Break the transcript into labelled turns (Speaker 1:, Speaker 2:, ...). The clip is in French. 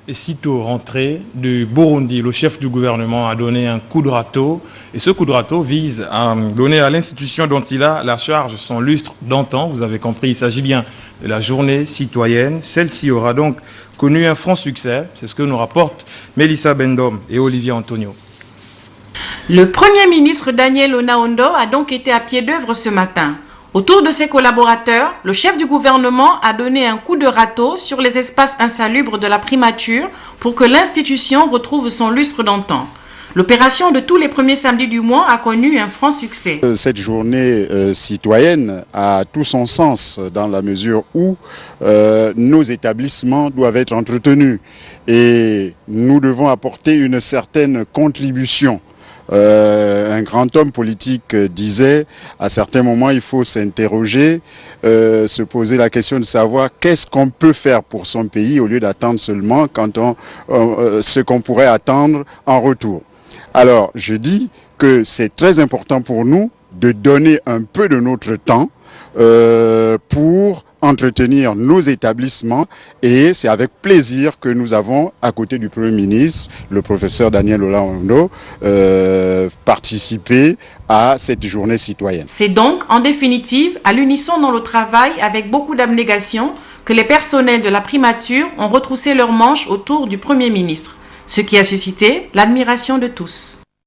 Speaker 1: Et sitôt rentré du Burundi, le chef du gouvernement a donné un coup de râteau. Et ce coup de râteau vise à donner à l'institution dont il a la charge son lustre d'antan. Vous avez compris, il s'agit bien de la journée citoyenne. Celle-ci aura donc connu un franc succès. C'est ce que nous rapportent Mélissa Bendom et Olivier Antonio.
Speaker 2: Le Premier ministre Daniel Onaondo a donc été à pied d'œuvre ce matin. Autour de ses collaborateurs, le chef du gouvernement a donné un coup de râteau sur les espaces insalubres de la primature pour que l'institution retrouve son lustre d'antan. L'opération de tous les premiers samedis du mois a connu un franc succès.
Speaker 3: Cette journée citoyenne a tout son sens dans la mesure où nos établissements doivent être entretenus et nous devons apporter une certaine contribution. Un grand homme politique disait, à certains moments, il faut s'interroger, se poser la question de savoir qu'est-ce qu'on peut faire pour son pays au lieu d'attendre seulement ce qu'on pourrait attendre en retour. Alors, je dis que c'est très important pour nous de donner un peu de notre temps pour entretenir nos établissements et c'est avec plaisir que nous avons, à côté du Premier ministre, le professeur Daniel Onaondo, participé à cette journée citoyenne.
Speaker 2: C'est donc, en définitive, à l'unisson dans le travail, avec beaucoup d'abnégation, que les personnels de la primature ont retroussé leurs manches autour du Premier ministre, ce qui a suscité l'admiration de tous.